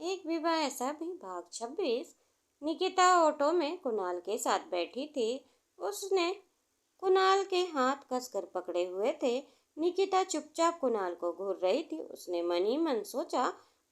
एक विवाह ऐसा भी भाग 26। निकिता ऑटो में कुणाल के साथ बैठी थी। उसने कुणाल के हाथ कसकर पकड़े हुए थे। निकिता चुपचाप कुणाल को घूर रही थी। उसने मन ही मन सोचा,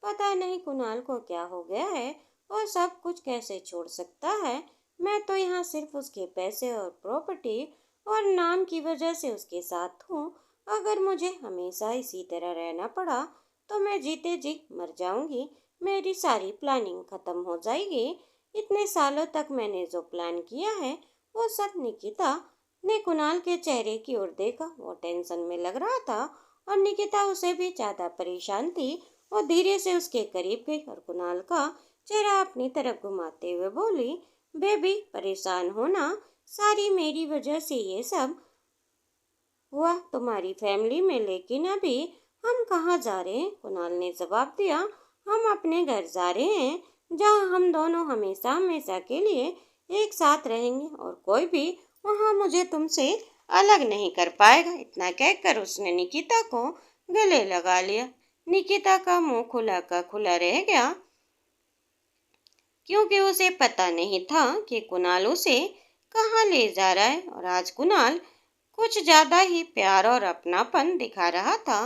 पता नहीं कुणाल को क्या हो गया है और सब कुछ कैसे छोड़ सकता है। मैं तो यहाँ सिर्फ उसके पैसे और प्रॉपर्टी और नाम की वजह से उसके साथ हूँ। अगर मुझे हमेशा इसी तरह रहना पड़ा तो मैं जीते जी मर जाऊंगी। मेरी सारी प्लानिंग खत्म हो जाएगी। इतने सालों तक मैंने जो प्लान किया है वो सब निकिता ने कुणाल के चेहरे की ओर देखा। वो टेंशन में लग रहा था और निकिता उसे भी ज्यादा परेशान थी। वो धीरे से उसके करीब गई और कुणाल का चेहरा अपनी तरफ घुमाते हुए बोली, बेबी परेशान हो ना, सारी मेरी वजह से ये सब हुआ तुम्हारी फैमिली में। लेकिन अभी हम कहाँ जा रहे हैं? कुणाल ने जवाब दिया, हम अपने घर जा रहे हैं जहाँ हम दोनों हमेशा हमेशा के लिए एक साथ रहेंगे और कोई भी वहाँ मुझे तुमसे अलग नहीं कर पाएगा। इतना कहकर उसने निकिता को गले लगा लिया। निकिता का मुंह खुला का खुला रह गया क्योंकि उसे पता नहीं था कि कुणाल उसे कहाँ ले जा रहा है। और आज कुणाल कुछ ज्यादा ही प्यार और अपनापन दिखा रहा था,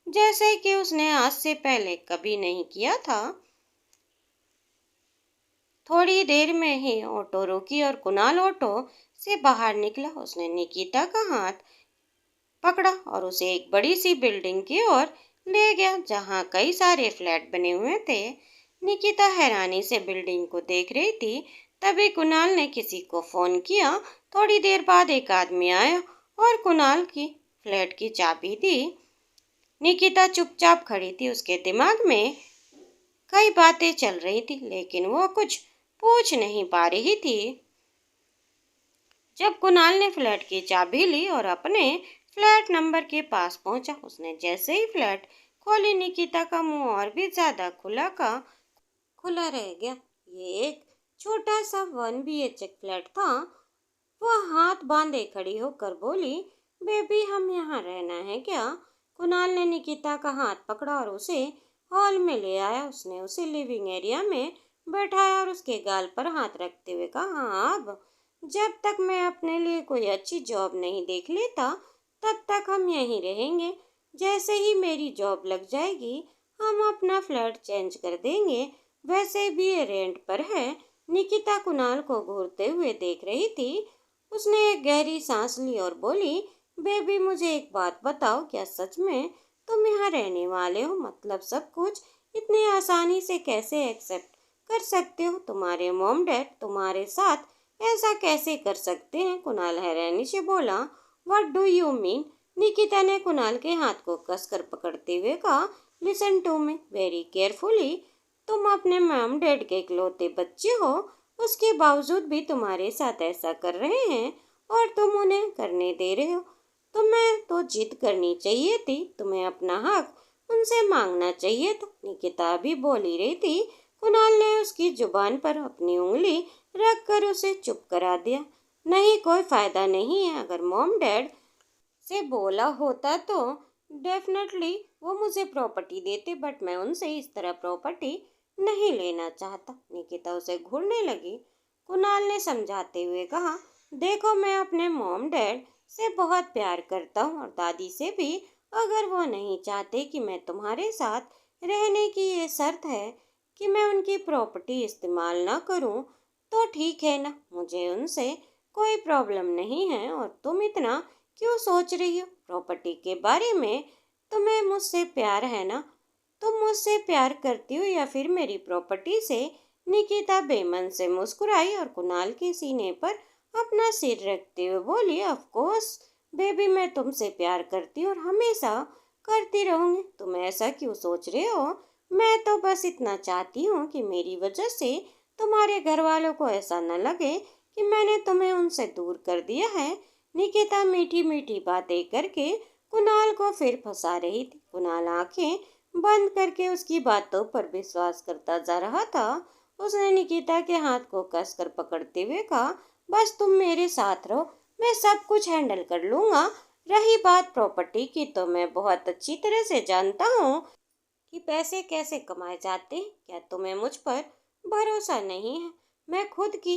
जैसे कि उसने आज से पहले कभी नहीं किया था। थोड़ी देर में ही ऑटो रुकी और कुणाल ऑटो से बाहर निकला। उसने निकिता का हाथ पकड़ा और उसे एक बड़ी सी बिल्डिंग की ओर ले गया जहाँ कई सारे फ्लैट बने हुए थे। निकिता हैरानी से बिल्डिंग को देख रही थी। तभी कुणाल ने किसी को फोन किया। थोड़ी देर बाद एक आदमी आया और कुणाल की फ्लैट की चाबी दी। निकिता चुपचाप खड़ी थी। उसके दिमाग में कई बातें चल रही थी लेकिन वो कुछ पूछ नहीं पा रही थी। जब कुणाल ने फ्लैट की चाबी ली और अपने फ्लैट नंबर के पास पहुंचा, उसने जैसे ही फ्लैट खोली, निकिता का मुंह और भी ज्यादा खुला रह गया। ये एक छोटा सा 1 BHK फ्लैट था। वह हाथ बांधे खड़ी होकर बोली, बेबी हम यहाँ रहना है क्या? कुणाल ने निकिता का हाथ पकड़ा और उसे हॉल में ले आया। उसने उसे लिविंग एरिया में बैठाया और उसके गाल पर हाथ रखते हुए कहा, हाँ अब जब तक मैं अपने लिए कोई अच्छी जॉब नहीं देख लेता तब तक हम यहीं रहेंगे। जैसे ही मेरी जॉब लग जाएगी हम अपना फ्लैट चेंज कर देंगे। वैसे भी ये रेंट पर है। निकिता कुणाल को घूरते हुए देख रही थी। उसने एक गहरी सांस ली और बोली, बेबी मुझे एक बात बताओ, क्या सच में तुम यहाँ रहने वाले हो? मतलब सब कुछ इतनी आसानी से कैसे एक्सेप्ट कर सकते हो? तुम्हारे मॉम डैड तुम्हारे साथ ऐसा कैसे कर सकते हैं? कुणाल हैरानी से बोला, what do you mean? Nikita ने कुणाल के हाथ को कसकर पकड़ते हुए कहा, listen to me very carefully. तुम अपने मॉम डैड के इकलौते बच्चे हो, उसके बावजूद भी तुम्हारे साथ ऐसा कर रहे हैं और तुम उन्हें करने दे रहे हो। तुम्हें तो जिद करनी चाहिए थी, तुम्हें अपना हक उनसे मांगना चाहिए था। निकिता भी बोल ही रही थी। कुणाल ने उसकी जुबान पर अपनी उंगली रख कर उसे चुप करा दिया। नहीं, कोई फायदा नहीं है। अगर मॉम डैड से बोला होता तो डेफिनेटली वो मुझे प्रॉपर्टी देते, बट मैं उनसे इस तरह प्रॉपर्टी नहीं लेना चाहता। निकिता उसे घूरने लगी। कुणाल ने समझाते हुए कहा, देखो मैं अपने मॉम डैड से बहुत प्यार करता हूँ और दादी से भी। अगर वो नहीं चाहते कि मैं तुम्हारे साथ रहने की ये शर्त है कि मैं उनकी प्रॉपर्टी इस्तेमाल ना करूँ तो ठीक है ना, मुझे उनसे कोई प्रॉब्लम नहीं है। और तुम इतना क्यों सोच रही हो प्रॉपर्टी के बारे में? तुम्हें मुझसे प्यार है ना? तुम मुझसे प्यार करती हो या फिर मेरी प्रॉपर्टी से? निकिता बेमन से मुस्कुराई और कुणाल के सीने पर अपना सिर रखते हुए बोली, ऑफ कोर्स बेबी मैं तुमसे प्यार करती हूँ और हमेशा करती रहूंगी। तुम ऐसा क्यों सोच रहे हो? मैं तो बस इतना चाहती हूँ कि मेरी वजह से तुम्हारे घर वालों को ऐसा न लगे कि मैंने तुम्हें उनसे दूर कर दिया है। निकिता मीठी मीठी बातें करके कुणाल को फिर फंसा रही थी। कुणाल आंखें बंद करके उसकी बातों पर विश्वास करता जा रहा था। उसने निकिता के हाथ को कसकर पकड़ते हुए कहा, बस तुम मेरे साथ रहो, मैं सब कुछ हैंडल कर लूंगा। रही बात प्रॉपर्टी की तो मैं बहुत अच्छी तरह से जानता हूँ कि पैसे कैसे कमाए जाते हैं। क्या तुम्हें मुझ पर भरोसा नहीं है? मैं खुद की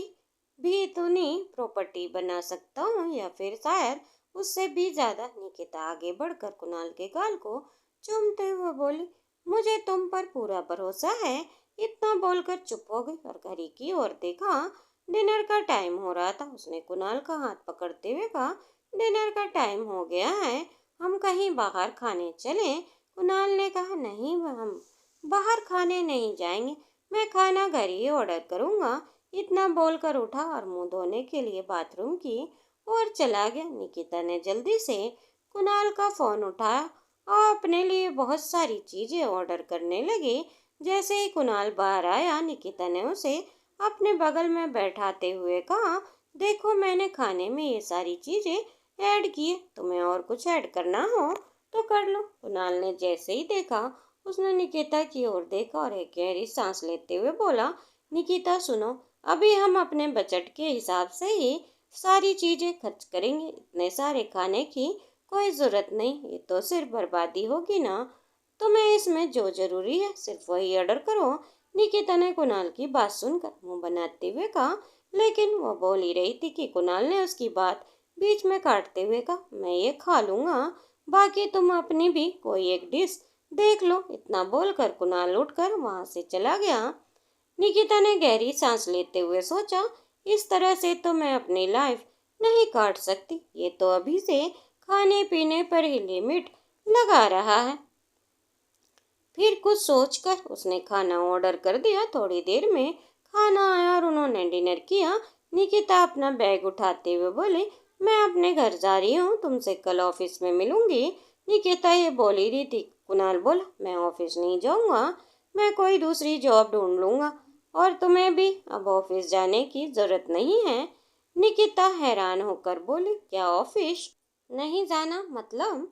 भी इतनी प्रॉपर्टी बना सकता हूँ या फिर शायद उससे भी ज्यादा। निकिता आगे बढ़कर कुणाल के गाल को चूमते हुए बोली, मुझे तुम पर पूरा भरोसा है। इतना बोलकर चुप हो गई और घड़ी की ओर देखा। डिनर का टाइम हो रहा था। उसने कुणाल का हाथ पकड़ते हुए कहा, डिनर का टाइम हो गया है, हम कहीं बाहर खाने चलें। कुणाल ने कहा, नहीं हम बाहर खाने नहीं जाएंगे, मैं खाना घर ही ऑर्डर करूंगा। इतना बोलकर उठा और मुंह धोने के लिए बाथरूम की ओर चला गया। निकिता ने जल्दी से कुणाल का फोन उठाया और अपने लिए बहुत सारी चीजें ऑर्डर करने लगी। जैसे ही कुणाल बाहर आया, निकिता ने उसे अपने बगल में बैठाते हुए कहा, देखो मैंने खाने में ये सारी चीजें ऐड की है, तुम्हें और कुछ ऐड करना हो तो कर लो। कुणाल ने जैसे ही देखा, उसने निकिता की ओर देखा और एक गहरी सांस लेते हुए बोला, निकिता सुनो, अभी हम अपने बजट के हिसाब से ही सारी चीजें खर्च करेंगे। इतने सारे खाने की कोई जरूरत नहीं, ये तो सिर्फ बर्बादी होगी ना। तुम्हें इसमें जो जरूरी है सिर्फ वही ऑर्डर करो। निकिता ने कुणाल की बात सुनकर मुंह बनाते हुए कहा, लेकिन वो बोल ही रही थी कि कुणाल ने उसकी बात बीच में काटते हुए कहा, मैं ये खा लूंगा, बाकी तुम अपनी भी कोई एक डिश देख लो। इतना बोलकर कुणाल उठकर वहां से चला गया। निकिता ने गहरी सांस लेते हुए सोचा, इस तरह से तो मैं अपनी लाइफ नहीं काट सकती। ये तो अभी से खाने पीने पर ही लिमिट लगा रहा है। फिर कुछ सोचकर उसने खाना ऑर्डर कर दिया। थोड़ी देर में खाना आया और उन्होंने डिनर किया। निकिता अपना बैग उठाते हुए बोली, मैं अपने घर जा रही हूँ, तुमसे कल ऑफिस में मिलूंगी। निकिता ये बोल ही रही थी, कुणाल बोला, मैं ऑफिस नहीं जाऊंगा, मैं कोई दूसरी जॉब ढूंढ लूंगा और तुम्हें भी अब ऑफिस जाने की जरूरत नहीं है। निकिता हैरान होकर बोली, क्या ऑफिस नहीं जाना मतलब?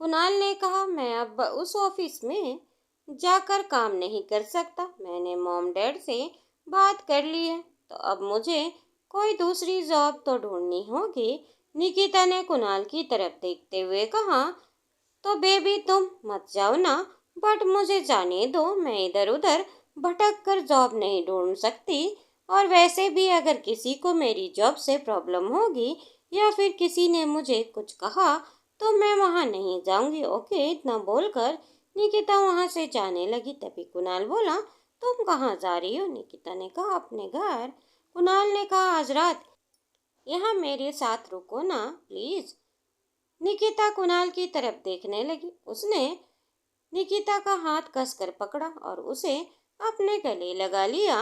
कुणाल ने कहा, मैं अब उस ऑफिस में जाकर काम नहीं कर सकता। मैंने मॉम डैड से बात कर ली है, तो अब मुझे कोई दूसरी जॉब तो ढूंढनी होगी। निकिता ने कुणाल की तरफ देखते हुए कहा, तो बेबी तुम मत जाओ ना, बट मुझे जाने दो, मैं इधर उधर भटक कर जॉब नहीं ढूंढ सकती। और वैसे भी अगर किसी को मेरी जॉब से प्रॉब्लम होगी या फिर किसी ने मुझे कुछ कहा तो मैं वहां नहीं जाऊंगी, ओके। इतना बोलकर निकिता वहां से जाने लगी। तभी कुणाल बोला, तुम कहाँ जा रही हो? निकिता ने कहा, अपने घर। कुणाल ने कहा, आज रात यहाँ मेरे साथ रुको ना प्लीज। निकिता कुणाल की तरफ देखने लगी। उसने निकिता का हाथ कसकर पकड़ा और उसे अपने गले लगा लिया।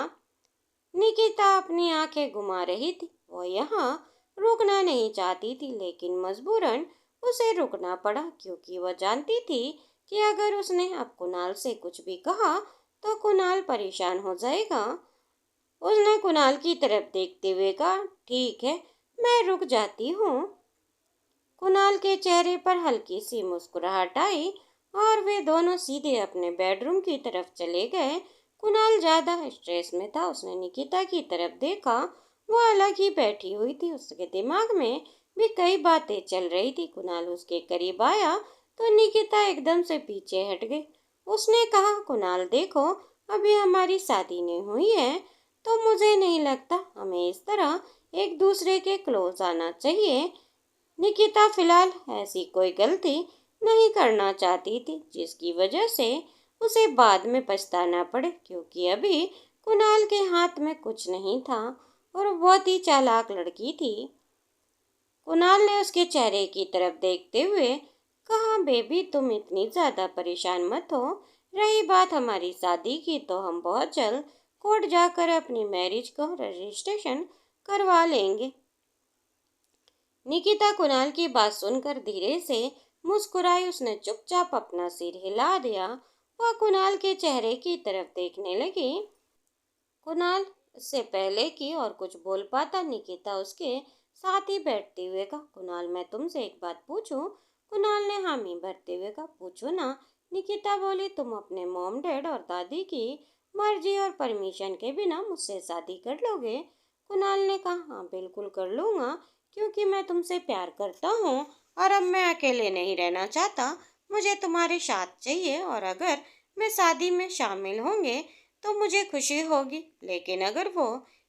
निकिता अपनी आंखें घुमा रही थी। वो यहाँ रुकना नहीं चाहती थी, लेकिन मजबूरन उसे रुकना पड़ा, क्योंकि वह जानती थी कि अगर उसने अब कुणाल से कुछ भी कहा तो कुणाल परेशान हो जाएगा। उसने कुणाल की तरफ देखते हुए कहा, ठीक है, मैं रुक जाती हूँ। कुणाल के चेहरे पर हल्की सी मुस्कुराहट आई और वे दोनों सीधे अपने बेडरूम की तरफ चले गए। कुणाल ज्यादा स्ट्रेस में था। उसने निकिता की तरफ देखा, वो अलग ही बैठी हुई थी। उसके दिमाग में भी कई बातें चल रही थी। कुणाल उसके करीब आया तो निकिता एकदम से पीछे हट गई। उसने कहा, कुणाल देखो, अभी हमारी शादी नहीं हुई है, तो मुझे नहीं लगता हमें इस तरह एक दूसरे के क्लोज आना चाहिए। निकिता फिलहाल ऐसी कोई गलती नहीं करना चाहती थी जिसकी वजह से उसे बाद में पछताना पड़े, क्योंकि अभी कुणाल के हाथ में कुछ नहीं था और वो बहुत ही चालाक लड़की थी। कुणाल ने उसके चेहरे की तरफ देखते हुए कहा, बेबी तुम इतनी ज्यादा परेशान मत हो। रही बात हमारी शादी की, तो हम बहुत जल्द कोर्ट जाकर अपनी मैरिज को रजिस्ट्रेशन करवा लेंगे। निकिता कुणाल की बात सुनकर धीरे से मुस्कुराई। उसने चुपचाप अपना सिर हिला दिया। वह कुणाल के चेहरे की तरफ देखने लगी। कुणाल से पहले कि और कुछ बोल पाता, निकिता उसके साथ ही बैठते हुए कहा, कुणाल मैं तुमसे एक बात पूछूं? कुणाल ने हामी भरते हुए कहा, पूछो ना। निकिता बोली, तुम अपने मॉम डैड और दादी की मर्जी और परमिशन के बिना मुझसे शादी कर लोगे? कुणाल ने कहा, हाँ बिल्कुल कर लूंगा, क्योंकि मैं तुमसे प्यार करता हूँ और अब मैं अकेले नहीं रहना चाहता। मुझे तुम्हारे साथ चाहिए और अगर मैं शादी में शामिल होंगे तो मुझे खुशी होगी, लेकिन अगर वो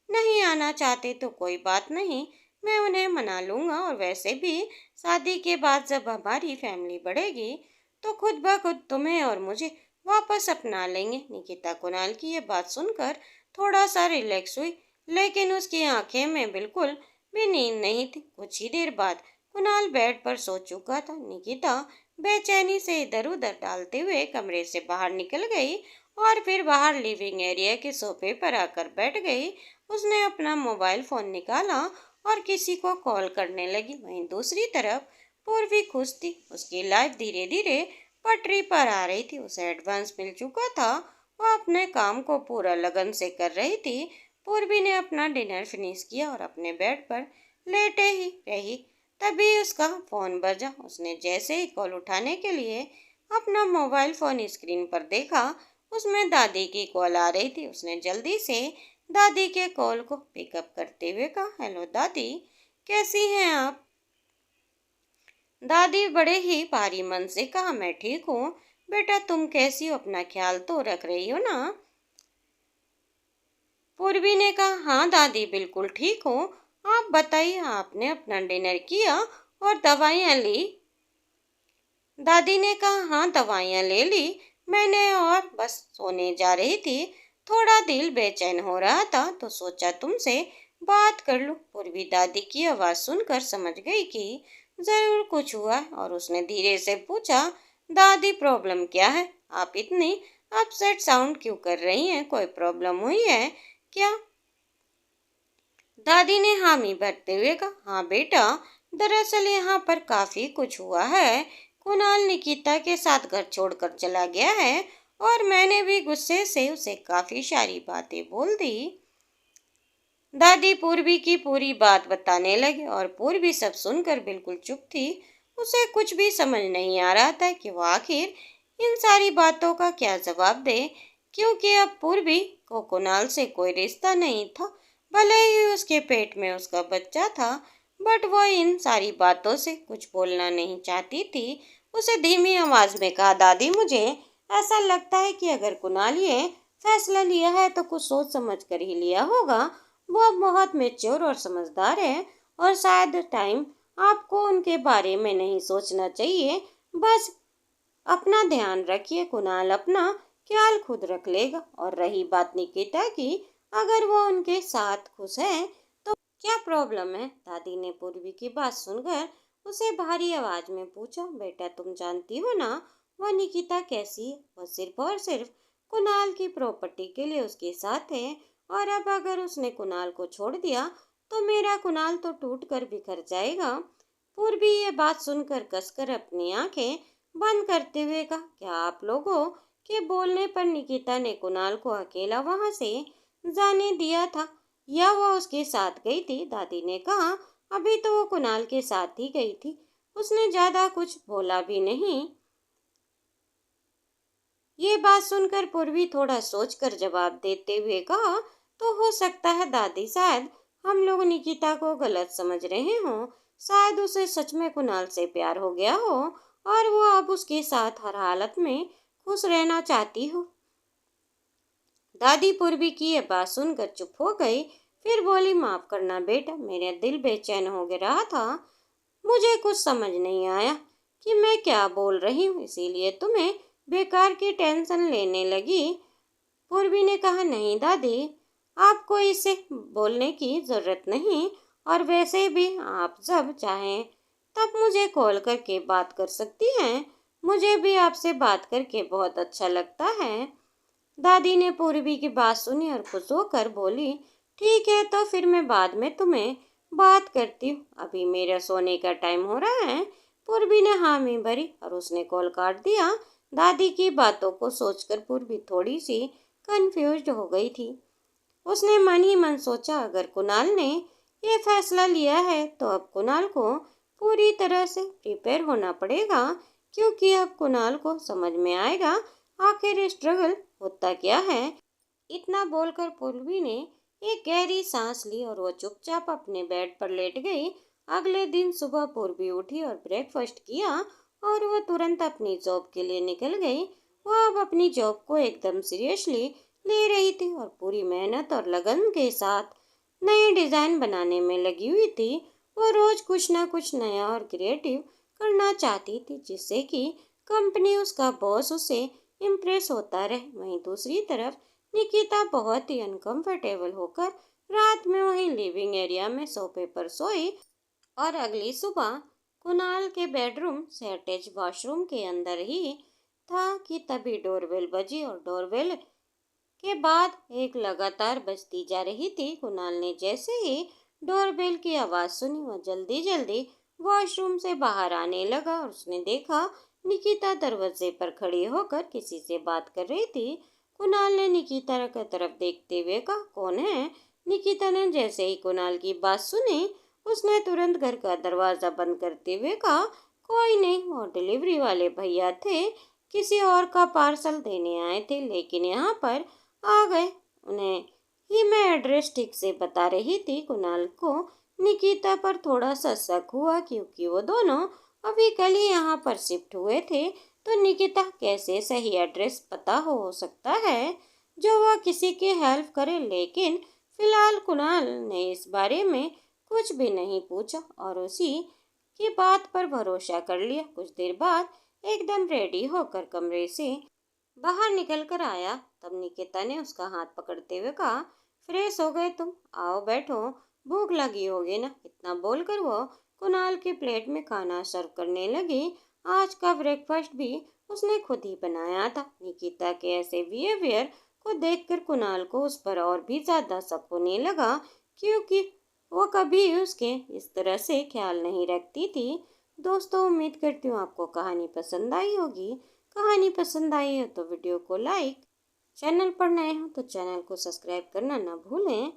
नहीं आना चाहते तो कोई बात नहीं, मैं उन्हें मना लूँगा। और वैसे भी शादी के बाद जब हमारी फैमिली बढ़ेगी तो खुद ब खुद तुम्हें और मुझे वापस अपना लेंगे। निकिता कुणाल की ये बात सुनकर थोड़ा सा रिलैक्स हुई, लेकिन उसकी आंखें में बिल्कुल भी नींद नहीं थी। कुछ ही देर बाद कुणाल बेड पर सो चुका था। निकिता बेचैनी से इधर उधर डालते हुए कमरे से बाहर निकल गई और फिर बाहर लिविंग एरिया के सोफे पर आकर बैठ गई। उसने अपना मोबाइल फोन निकाला और किसी को कॉल करने लगी। वहीं दूसरी तरफ पूर्वी खुश थी, उसकी लाइफ धीरे धीरे पटरी पर आ रही थी। उसे एडवांस मिल चुका था, वो अपने काम को पूरा लगन से कर रही थी। पूर्वी ने अपना डिनर फिनिश किया और अपने बेड पर लेटे ही रही। तभी उसका फोन बजा। उसने जैसे ही कॉल उठाने के लिए अपना मोबाइल फोन स्क्रीन पर देखा, उसमें दादी की कॉल आ रही थी। उसने जल्दी से दादी के कॉल को पिकअप करते हुए कहा, हेलो दादी, कैसी हैं आप? दादी बड़े ही भारी मन से कहा, मैं ठीक हूँ बेटा, तुम कैसी हो? अपना ख्याल तो रख रही हो ना? पूर्वी ने कहा, हाँ दादी, बिल्कुल ठीक हूँ। आप बताइए, आपने अपना डिनर किया और दवाइयाँ ली? दादी ने कहा, हाँ दवाइयाँ ले ली मैंने और बस सोने जा रही थी। थोड़ा दिल बेचैन हो रहा था तो सोचा तुमसे बात कर लूं। पूर्वी दादी की आवाज़ सुनकर समझ गई कि जरूर कुछ हुआ है और उसने धीरे से पूछा, दादी प्रॉब्लम क्या है? आप इतनी अपसेट साउंड क्यों कर रही हैं? कोई प्रॉब्लम हुई है क्या? दादी ने हामी भरते हुए कहा, हाँ बेटा, दरअसल यहाँ पर काफी कुछ हुआ है। कुणाल निकिता के साथ घर छोड़कर चला गया है और मैंने भी गुस्से से उसे काफी सारी बातें बोल दी। दादी पूर्वी की पूरी बात बताने लगी और पूर्वी सब सुनकर बिल्कुल चुप थी। उसे कुछ भी समझ नहीं आ रहा था कि वो आखिर इन सारी बातों का क्या जवाब दे, क्योंकि अब पूर्वी को कुणाल से कोई रिश्ता नहीं था। भले ही उसके पेट में उसका बच्चा था, बट वो इन सारी बातों से कुछ बोलना नहीं चाहती थी। उसे धीमी आवाज में कहा, दादी, मुझे ऐसा लगता है कि अगर कुणाल ये फैसला लिया है तो कुछ सोच समझ कर ही लिया होगा। वो अब बहुत मैच्योर और समझदार है और शायद टाइम आपको उनके बारे में नहीं सोचना चाहिए। बस अपना ध्यान रखिए, कुणाल अपना ख्याल खुद रख लेगा। और रही बात निकिता की, अगर वो उनके साथ खुश है तो क्या प्रॉब्लम है? दादी ने पूर्वी की बात सुनकर उसे भारी आवाज में पूछा, बेटा तुम जानती हो ना वो निकिता कैसी है? वो सिर्फ और सिर्फ कुणाल की प्रॉपर्टी के लिए उसके साथ है और अब अगर उसने कुणाल को छोड़ दिया तो मेरा कुणाल तो टूट कर बिखर जाएगा। पूर्वी ये बात सुनकर कसकर अपनी आंखें बंद करते हुए कहा, क्या आप लोगों के बोलने पर निकिता ने कुणाल को अकेला वहां से जाने दिया था या वो उसके साथ गई थी? दादी ने कहा, अभी तो वो कुणाल के साथ ही गई थी, उसने ज्यादा कुछ बोला भी नहीं। ये बात सुनकर पूर्वी थोड़ा सोचकर जवाब देते हुए कहा, तो हो सकता है दादी, शायद हम लोग निकिता को गलत समझ रहे हों। शायद उसे सच में कुणाल से प्यार हो गया हो और वो अब उसके साथ हर हालत में खुश रहना चाहती हो। दादी पूर्वी की यह बात सुनकर चुप हो गई, फिर बोली, माफ करना बेटा, मेरा दिल बेचैन हो गया रहा था। मुझे कुछ समझ नहीं आया कि मैं क्या बोल रही हूँ, इसीलिए तुम्हें बेकार की टेंशन लेने लगी। पूर्वी ने कहा, नहीं दादी, आपको इसे बोलने की जरूरत नहीं और वैसे भी आप जब चाहें तब मुझे कॉल करके बात कर सकती हैं। मुझे भी आपसे बात करके बहुत अच्छा लगता है। दादी ने पूर्वी की बात सुनी और खुश होकर बोली, ठीक है, तो फिर मैं बाद में तुम्हें बात करती हूँ, अभी मेरा सोने का टाइम हो रहा है। पूर्वी ने हामी भरी और उसने कॉल काट दिया। दादी की बातों को सोचकर पूर्वी थोड़ी सी कंफ्यूज्ड हो गई थी। उसने मन ही मन सोचा, अगर कुणाल ने ये फैसला लिया है तो अब कुणाल को पूरी तरह से प्रिपेयर होना पड़ेगा, क्योंकि अब कुणाल को समझ में आएगा आखिर स्ट्रगल होता क्या है। इतना बोलकर पूर्वी ने एक गहरी सांस ली और वो चुपचाप अपने बेड पर लेट गई। अगले दिन सुबह पूर्वी उठी और ब्रेकफास्ट किया और वो तुरंत अपनी जॉब के लिए निकल गई। वो अब अपनी जॉब को एकदम सीरियसली ले रही थी और पूरी मेहनत और लगन के साथ नए डिजाइन बनाने में लगी हुई थी। वो रोज कुछ ना कुछ नया और क्रिएटिव करना चाहती थी, जिससे कि कंपनी, उसका बॉस उससे इम्प्रेस होता रहे। वहीं दूसरी तरफ निकिता बहुत ही अनकंफर्टेबल होकर रात में वहीं लिविंग एरिया में सोफे पर सोई और अगली सुबह कुणाल के बेडरूम से अटैच वॉशरूम के अंदर ही था कि तभी डोरबेल बजी और डोरबेल के बाद एक लगातार बजती जा रही थी। कुणाल ने जैसे ही डोरबेल की आवाज सुनी, वह जल्दी जल्दी वॉशरूम से बाहर आने लगा और उसने देखा निकिता दरवाजे पर खड़ी होकर किसी से बात कर रही थी। कुणाल ने निकिता की तरफ देखते हुए कहा, कौन है? निकिता ने जैसे ही कुणाल की बात सुनी, उसने तुरंत घर का दरवाजा बंद करते हुए कहा, कोई नहीं, वो डिलीवरी वाले भैया थे, किसी और का पार्सल देने आए थे, लेकिन यहाँ पर आ गए। उन्हें ही मैं एड्रेस ठीक से बता रही थी। कुणाल को निकिता पर थोड़ा सा शक हुआ, क्योंकि वो दोनों अभी कल ही यहाँ पर शिफ्ट हुए थे। तो निकिता कैसे सही एड्रेस पता हो सकता है जो वह किसी की हेल्प करे। लेकिन फिलहाल कुणाल ने इस बारे में कुछ भी नहीं पूछा और उसी की बात पर भरोसा कर लिया। कुछ देर बाद एकदम रेडी होकर कमरे से बाहर निकल कर आया। तब निकिता ने उसका हाथ पकड़ते हुए कहा, फ्रेश हो गए तुम? आओ बैठो, भूख लगी होगी ना। इतना बोलकर वो कुणाल के प्लेट में खाना सर्व करने लगी। आज का ब्रेकफास्ट भी उसने खुद ही बनाया था। निकिता के ऐसे बिहेवियर को देखकर कुणाल को उस पर और भी ज्यादा शक होने लगा, क्योंकि वो कभी उसके इस तरह से ख्याल नहीं रखती थी। दोस्तों, उम्मीद करती हूँ आपको कहानी पसंद आई होगी। कहानी पसंद आई है तो वीडियो को लाइक, चैनल पर नए हो तो चैनल को सब्सक्राइब करना ना भूलें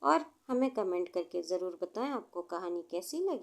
और हमें कमेंट करके ज़रूर बताएं आपको कहानी कैसी लगी।